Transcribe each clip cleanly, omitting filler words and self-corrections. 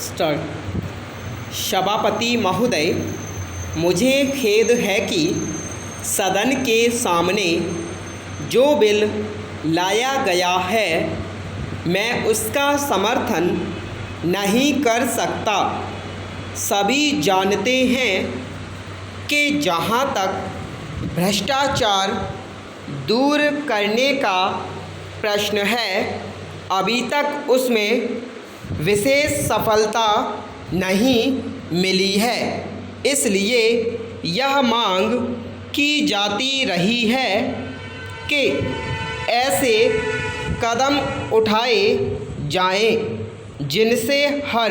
Start. सभापति महोदय, मुझे खेद है कि सदन के सामने जो बिल लाया गया है मैं उसका समर्थन नहीं कर सकता। सभी जानते हैं कि जहाँ तक भ्रष्टाचार दूर करने का प्रश्न है, अभी तक उसमें विशेष सफलता नहीं मिली है। इसलिए यह मांग की जाती रही है कि ऐसे कदम उठाए जाएं जिनसे हर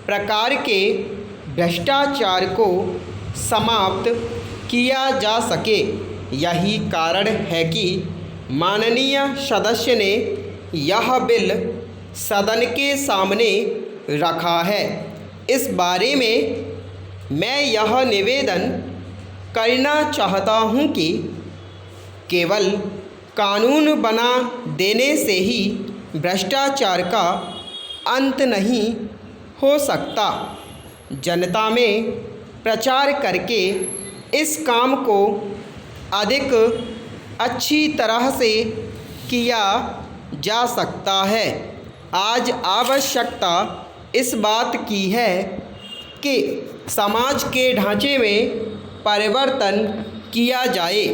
प्रकार के भ्रष्टाचार को समाप्त किया जा सके। यही कारण है कि माननीय सदस्य ने यह बिल सदन के सामने रखा है। इस बारे में मैं यह निवेदन करना चाहता हूं कि केवल कानून बना देने से ही भ्रष्टाचार का अंत नहीं हो सकता। जनता में प्रचार करके इस काम को अधिक अच्छी तरह से किया जा सकता है। आज आवश्यकता इस बात की है कि समाज के ढांचे में परिवर्तन किया जाए।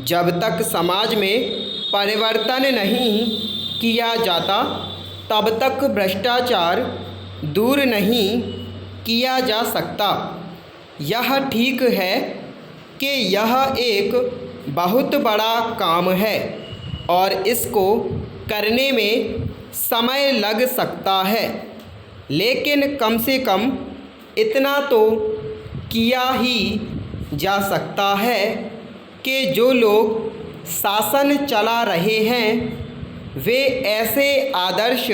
जब तक समाज में परिवर्तन नहीं किया जाता, तब तक भ्रष्टाचार दूर नहीं किया जा सकता। यह ठीक है कि यह एक बहुत बड़ा काम है और इसको करने में समय लग सकता है, लेकिन कम से कम इतना तो किया ही जा सकता है कि जो लोग शासन चला रहे हैं वे ऐसे आदर्श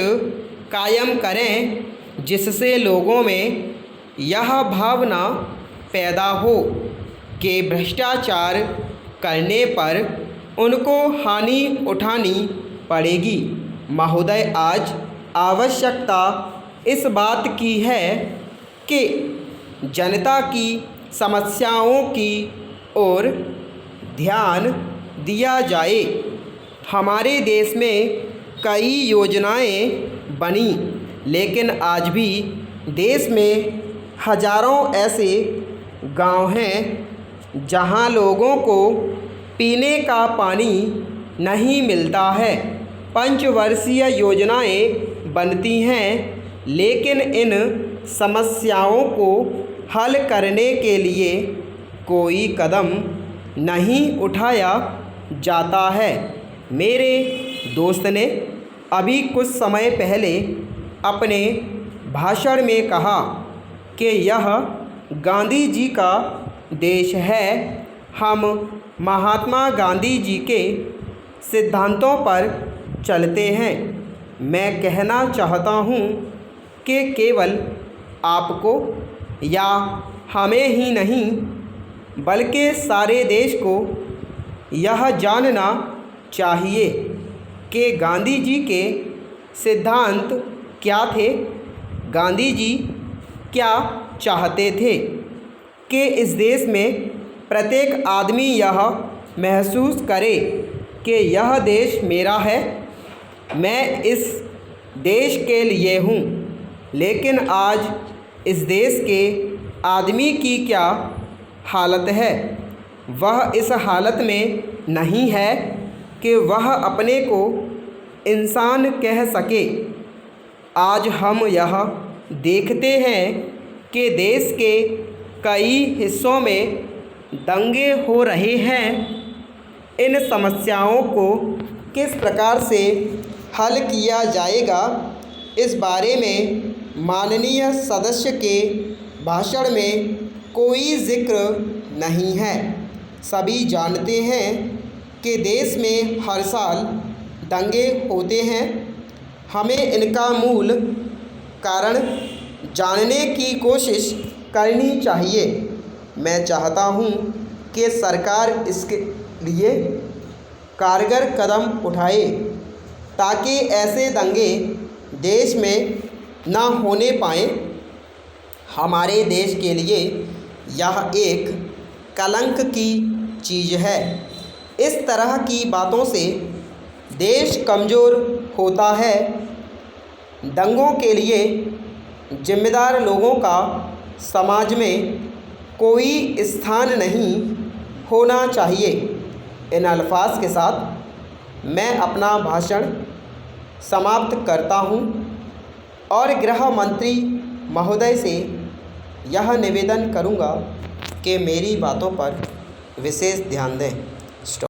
कायम करें जिससे लोगों में यह भावना पैदा हो कि भ्रष्टाचार करने पर उनको हानि उठानी पड़ेगी। महोदय, आज आवश्यकता इस बात की है कि जनता की समस्याओं की ओर ध्यान दिया जाए। हमारे देश में कई योजनाएं बनी, लेकिन आज भी देश में हजारों ऐसे गांव हैं जहां लोगों को पीने का पानी नहीं मिलता है। पंचवर्षीय योजनाएं बनती हैं, लेकिन इन समस्याओं को हल करने के लिए कोई कदम नहीं उठाया जाता है। मेरे दोस्त ने अभी कुछ समय पहले अपने भाषण में कहा कि यह गांधी जी का देश है। हम महात्मा गांधी जी के सिद्धांतों पर चलते हैं। मैं कहना चाहता हूँ कि केवल आपको या हमें ही नहीं बल्कि सारे देश को यह जानना चाहिए कि गांधी जी के सिद्धांत क्या थे। गांधी जी क्या चाहते थे कि इस देश में प्रत्येक आदमी यह महसूस करे कि यह देश मेरा है, मैं इस देश के लिए हूँ। लेकिन आज इस देश के आदमी की क्या हालत है? वह इस हालत में नहीं है कि वह अपने को इंसान कह सके। आज हम यह देखते हैं कि देश के कई हिस्सों में दंगे हो रहे हैं। इन समस्याओं को किस प्रकार से हल किया जाएगा, इस बारे में माननीय सदस्य के भाषण में कोई जिक्र नहीं है। सभी जानते हैं कि देश में हर साल दंगे होते हैं। हमें इनका मूल कारण जानने की कोशिश करनी चाहिए। मैं चाहता हूँ कि सरकार इसके लिए कारगर कदम उठाए ताकि ऐसे दंगे देश में ना होने पाए। हमारे देश के लिए यह एक कलंक की चीज़ है। इस तरह की बातों से देश कमज़ोर होता है। दंगों के लिए जिम्मेदार लोगों का समाज में कोई स्थान नहीं होना चाहिए। इन अल्फाज के साथ मैं अपना भाषण समाप्त करता हूँ और गृह मंत्री महोदय से यह निवेदन करूँगा कि मेरी बातों पर विशेष ध्यान दें।